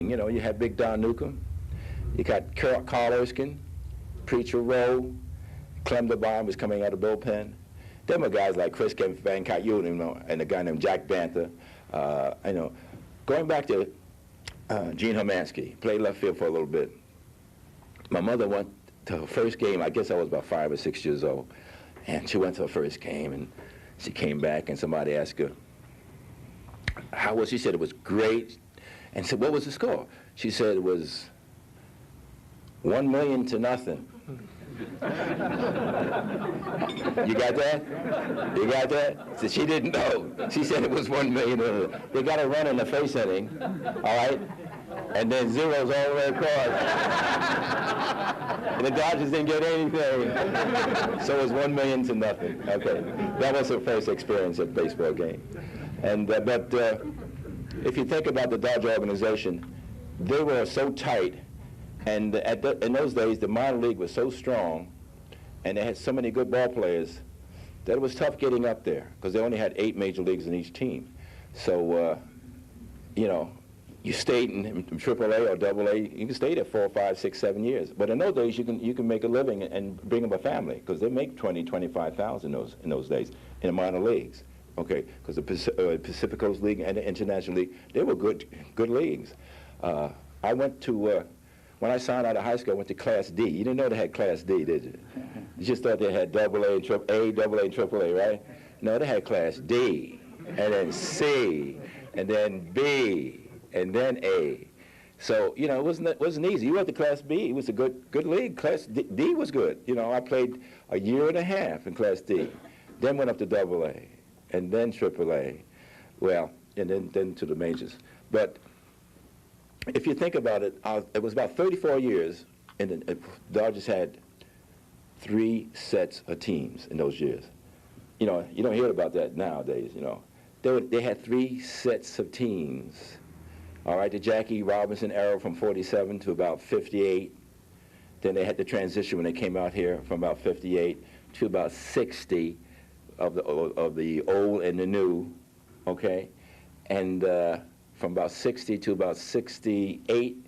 You know, you had Big Don Newcomb, you got Carl Erskine, Preacher Rowe, Clem DeBond was coming out of the bullpen. There were guys like Chris Van Cayute, you know, and a guy named Jack Banther. You know, going back to Gene Hermansky, played left field for a little bit. My mother went to her first game, I guess I was about 5 or 6 years old, and she went to her first game, and she came back, and somebody asked her, how was she? Said it was great, and said, what was the score? She said it was 1,000,000 to nothing. You got that? You got that? So she didn't know. She said it was 1,000,000. They got a run in the first inning, all right? And then zeros all the way across. And the Dodgers didn't get anything. So it was 1,000,000 to nothing. Okay. That was her first experience at a baseball game. And but if you think about the Dodger organization, they were so tight. And in those days, the minor league was so strong, and they had so many good ball players, that it was tough getting up there, because they only had 8 major leagues in each team. So, you know, you stayed in AAA or AA, you can stay there 4, 5, 6, 7 years. But in those days, you can make a living and bring up a family, because they make 20, 25,000 in those days in the minor leagues. Okay, because the Pacific Coast League and the International League, they were good leagues. I went to. When I signed out of high school, I went to Class D. You didn't know they had Class D, did you? You just thought they had AA and AAA, right? No, they had Class D, and then C, and then B, and then A. So, you know, it wasn't easy. You went to Class B. It was a good league. Class D was good. You know, I played a year and a half in Class D, then went up to AA, and then AAA. Well, and then to the majors. But if you think about it, it was about 34 years, and the Dodgers had 3 sets of teams in those years. You know, you don't hear about that nowadays, you know. They had 3 sets of teams. All right, the Jackie Robinson era from 47 to about 58. Then they had the transition when they came out here from about 58 to about 60 of the old and the new, okay? And from about 60 to about 68,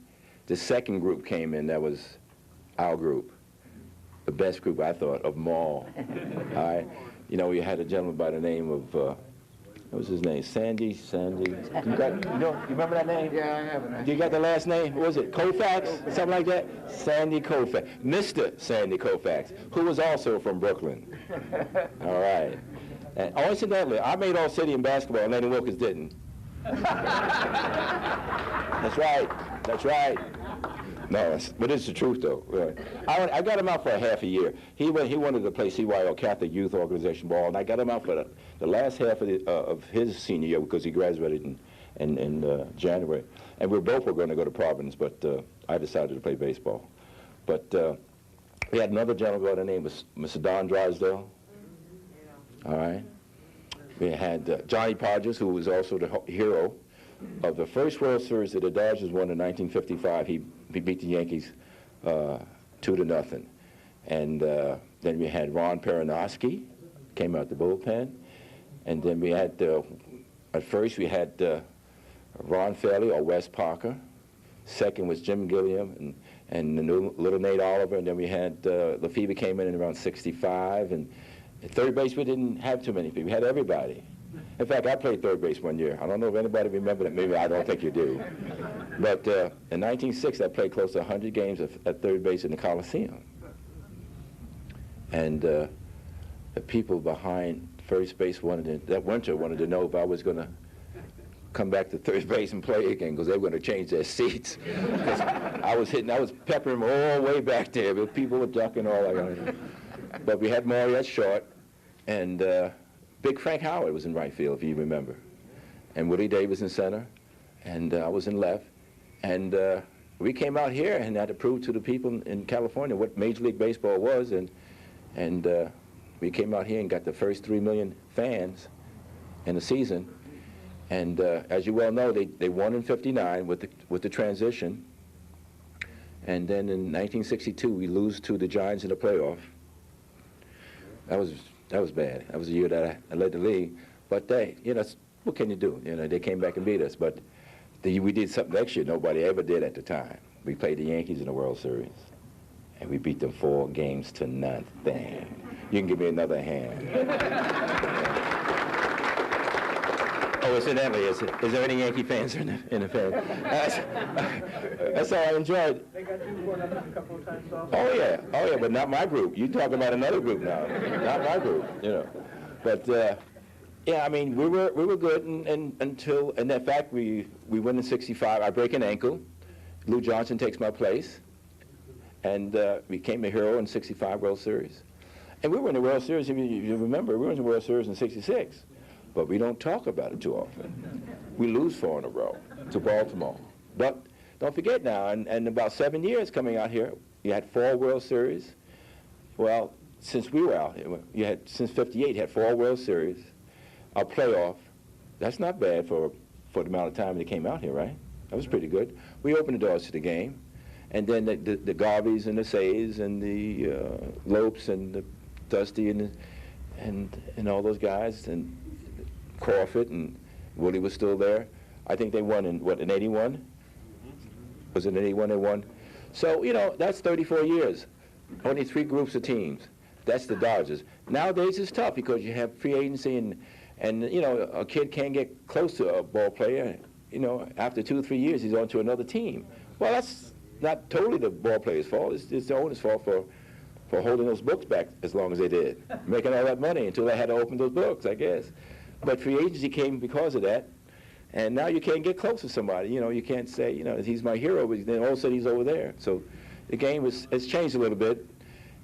the second group came in. That was our group, the best group, I thought, of them all. All right? You know, we had a gentleman by the name of, what was his name? Sandy. You remember that name? Yeah, I have it. Do you got the last name? What was it? Koufax? Something like that? Sandy Koufax. Mr. Sandy Koufax, who was also from Brooklyn. All right. And incidentally, I made All-City in basketball, and Lenny Wilkins didn't. That's right. That's right. No, but it's the truth, though. I got him out for a half a year. He wanted to play CYO, Catholic Youth Organization ball, and I got him out for the last half of his senior year because he graduated in January. And we both were going to go to Providence, but I decided to play baseball. But we had another gentleman by the name of Mr. Don Drysdale. All right. We had Johnny Podgers, who was also the hero of the first World Series that the Dodgers won in 1955. He beat the Yankees 2-0. And then we had Ron Peronowski, came out the bullpen. And then we had, at first we had Ron Fairley or Wes Parker. Second was Jim Gilliam and the new little Nate Oliver. And then we had Lefebvre came in around 65. And at third base, we didn't have too many people. We had everybody. In fact, I played third base one year. I don't know if anybody remember that. Maybe I don't think you do. But in 1906, I played close to 100 games at third base in the Coliseum. And the people behind first base that winter wanted to know if I was going to come back to third base and play again, because they were going to change their seats. I was peppering them all the way back there, but people were ducking all that. But we had Maury at short, and Big Frank Howard was in right field, if you remember. And Willie Davis in center, and I was in left. And we came out here and had to prove to the people in California what Major League Baseball was, and we came out here and got the first 3 million fans in the season. And as you well know, they won in '59 with the transition. And then in 1962, we lose to the Giants in the playoff. That was bad. That was the year that I led the league. But they, you know, what can you do? You know, they came back and beat us. But We did something extra nobody ever did at the time. We played the Yankees in the World Series, and we beat them 4-0. You can give me another hand. Oh, incidentally, is there any Yankee fans in the fan? That's how I enjoyed. They got you one up a couple of times off. Oh yeah, but not my group. You talking about another group now, not my group, you know. But yeah, I mean, we were good until, and in fact, we win in '65. I break an ankle. Lou Johnson takes my place, and became a hero in '65 World Series. And we were in the World Series. If you remember, we were in the World Series in '66. But we don't talk about it too often. We lose 4 in a row to Baltimore. But don't forget now, in about 7 years coming out here, you had 4 World Series. Well, since we were out here, since '58, you had 4 World Series, a playoff. That's not bad for the amount of time they came out here, right? That was pretty good. We opened the doors to the game. And then the Garveys and the Says and the Lopes and the Dusty and all those guys, and Crawford and Willie was still there. I think they won in '81? Was it in '81 they won? So, you know, that's 34 years. Only 3 groups of teams. That's the Dodgers. Nowadays it's tough because you have free agency and you know, a kid can't get close to a ball player. You know, after 2 or 3 years he's on to another team. Well, that's not totally the ball player's fault. It's the owner's fault for holding those books back as long as they did, making all that money until they had to open those books, I guess. But free agency came because of that, and now you can't get close to somebody. You know, you can't say, you know, he's my hero, but then all of a sudden he's over there. So the game has changed a little bit,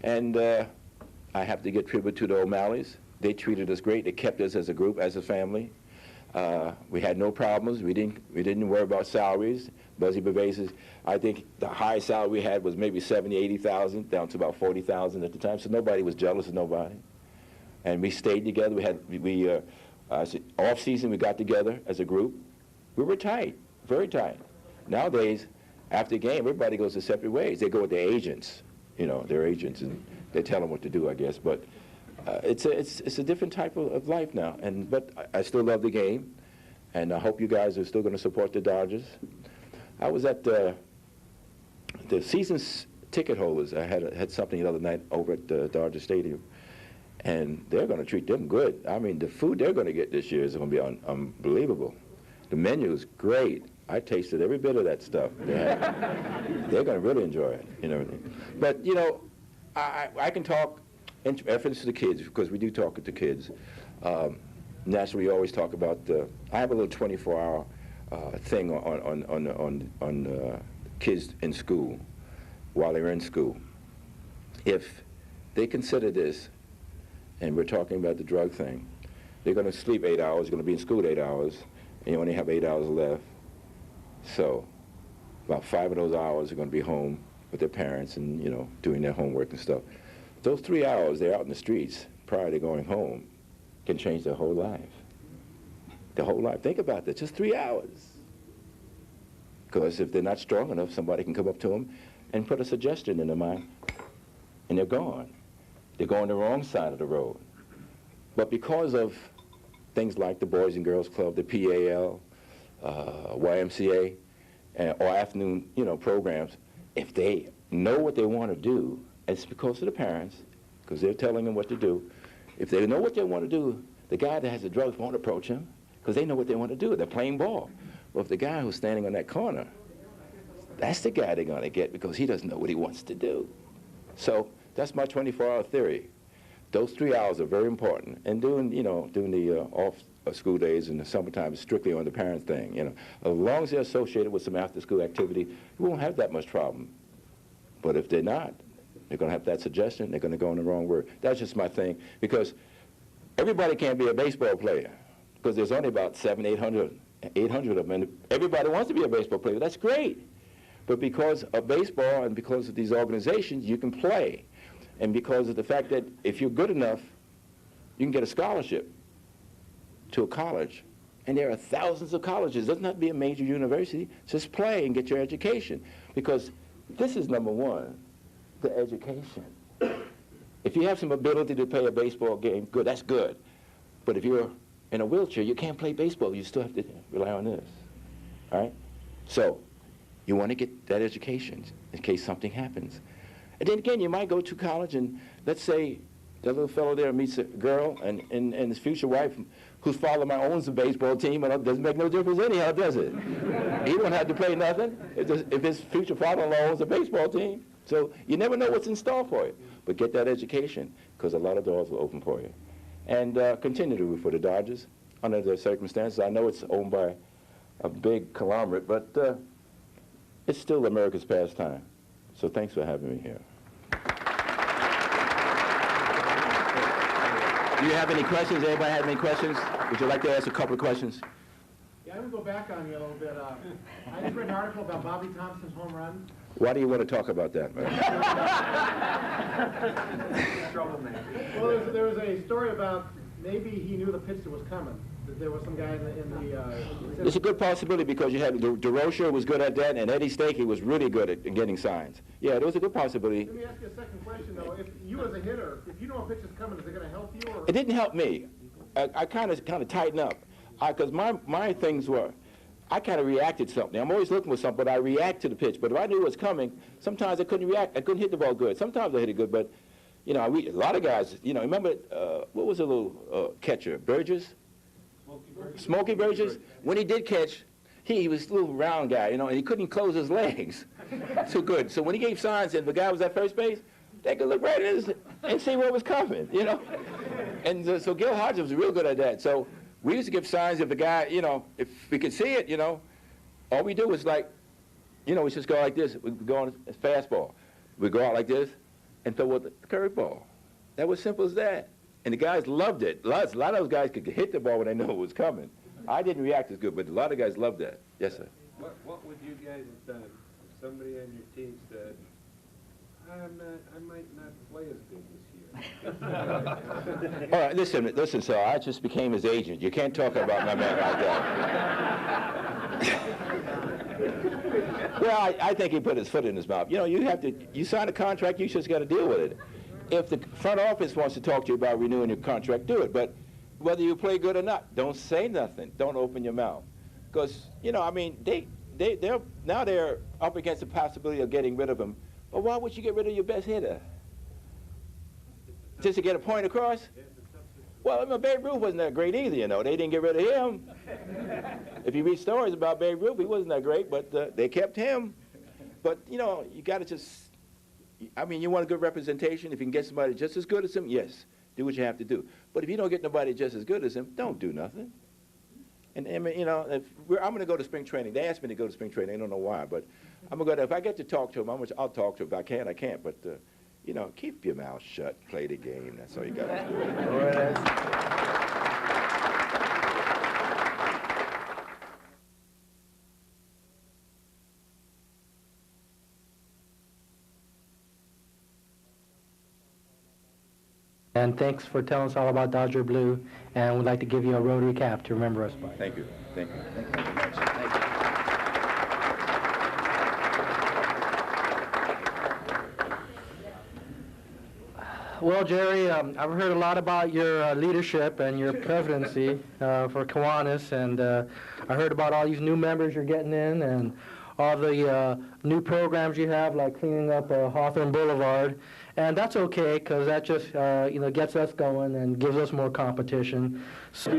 and I have to give tribute to the O'Malleys. They treated us great. They kept us as a group, as a family. We had no problems. We didn't worry about salaries. Buzzy Bevases, I think the highest salary we had was maybe 70, 80,000, down to about 40,000 at the time. So nobody was jealous of nobody, and we stayed together. Off season, we got together as a group. We were tight, very tight. Nowadays, after the game, everybody goes their separate ways. They go with their agents, you know, their agents, and they tell them what to do, I guess. But it's a different type of life now. But I still love the game, and I hope you guys are still going to support the Dodgers. I was at the season's ticket holders. I had something the other night over at the Dodger Stadium. And they're going to treat them good. I mean, the food they're going to get this year is going to be unbelievable. The menu is great. I tasted every bit of that stuff. They're going to really enjoy it and everything. But, you know, I can talk in reference to the kids, because we do talk to the kids. Naturally, we always talk about I have a little 24-hour thing on kids in school while they're in school. If they consider this, and we're talking about the drug thing, they're going to sleep 8 hours, going to be in school 8 hours, and you only have 8 hours left. So about 5 of those hours are going to be home with their parents and, you know, doing their homework and stuff. Those 3 hours they're out in the streets prior to going home can change their whole life. Their whole life. Think about that, just 3 hours. Because if they're not strong enough, somebody can come up to them and put a suggestion in their mind, and they're gone. They're going the wrong side of the road. But because of things like the Boys and Girls Club, the PAL, YMCA, or afternoon, you know, programs, if they know what they want to do, it's because of the parents, because they're telling them what to do. If they know what they want to do, the guy that has the drugs won't approach them, because they know what they want to do. They're playing ball. Well, if the guy who's standing on that corner, that's the guy they're going to get, because he doesn't know what he wants to do. So that's my 24-hour theory. Those 3 hours are very important. And during the off school days and the summertime, it's strictly on the parents' thing. You know, as long as they're associated with some after-school activity, we won't have that much problem. But if they're not, they're going to have that suggestion. They're going to go in the wrong word. That's just my thing, because everybody can't be a baseball player, because there's only about 800 of them, and everybody wants to be a baseball player. That's great. But because of baseball and because of these organizations, you can play. And because of the fact that if you're good enough, you can get a scholarship to a college. And there are thousands of colleges. It doesn't have to be a major university. Just play and get your education. Because this is number one, the education. If you have some ability to play a baseball game, good, that's good. But if you're in a wheelchair, you can't play baseball. You still have to rely on this. All right? So you want to get that education in case something happens. And then again, you might go to college and let's say that little fellow there meets a girl and his future wife whose father might owns a baseball team, and it doesn't make no difference anyhow, does it? He don't have to play nothing if his future father-in-law owns a baseball team. So you never know what's in store for you. But get that education, because a lot of doors will open for you. And continue to root for the Dodgers under the circumstances. I know it's owned by a big conglomerate, but it's still America's pastime. So thanks for having me here. Do you have any questions? Anybody have any questions? Would you like to ask a couple of questions? Yeah, I'm going to go back on you a little bit. I just read an article about Bobby Thompson's home run. Why do you want to talk about that, man? Well, there was a story about maybe he knew the pitch that was coming. That there was some guy in the It's a good possibility because you had DeRocher was good at that, and Eddie Stakey was really good at getting signs. Yeah, there was a good possibility. Let me ask you a second question, though. If you as a hitter, if you know a pitch is coming, is it going to help you? Or? It didn't help me. I kind of tightened up because my things were, I kind of reacted to something. I'm always looking for something, but I react to the pitch. But if I knew it was coming, sometimes I couldn't react. I couldn't hit the ball good. Sometimes I hit it good, but you know, a lot of guys. You know, remember what was the little catcher, Burgess? Smokey Burgess. When he did catch, he was a little round guy, you know, and he couldn't close his legs too good. So when he gave signs and the guy was at first base, they could look right at his and see what was coming, you know. And so Gil Hodges was real good at that. So we used to give signs if the guy, you know, if we could see it, you know, all we do was like, you know, we just go like this. We go on a fastball. We go out like this and throw with the curveball. That was simple as that. And the guys loved it. A lot of those guys could hit the ball when they knew it was coming. I didn't react as good, but a lot of guys loved that. Yes, sir. What would you guys have done if somebody on your team said, I might not play as good this year? All right, listen, sir, I just became his agent. You can't talk about my man like that. Well, I think he put his foot in his mouth. You know, you sign a contract, you just got to deal with it. If the front office wants to talk to you about renewing your contract, do it. But whether you play good or not, don't say nothing. Don't open your mouth. Because, you know, I mean, they're up against the possibility of getting rid of him. But why would you get rid of your best hitter? Just to get a point across? Well, I mean, Babe Ruth wasn't that great either, you know. They didn't get rid of him. If you read stories about Babe Ruth, he wasn't that great, but they kept him. But, you know, you got to just... I mean, you want a good representation. If you can get somebody just as good as him, yes, do what you have to do. But if you don't get nobody just as good as him, don't do nothing. And I mean, you know, I'm going to go to spring training. They asked me to go to spring training. I don't know why, but I'm going to go there. If I get to talk to him, I'll talk to him. If I can't, I can't. But, you know, keep your mouth shut. Play the game. That's all you got to do. All right. And thanks for telling us all about Dodger Blue, and we'd like to give you a Rotary cap to remember us by. Thank you. Thank you. Thank you very much. Thank you. Well, Jerry, I've heard a lot about your leadership and your presidency for Kiwanis, and I heard about all these new members you're getting in and all the new programs you have, like cleaning up Hawthorne Boulevard. And that's okay, because that just you know, gets us going and gives us more competition. So,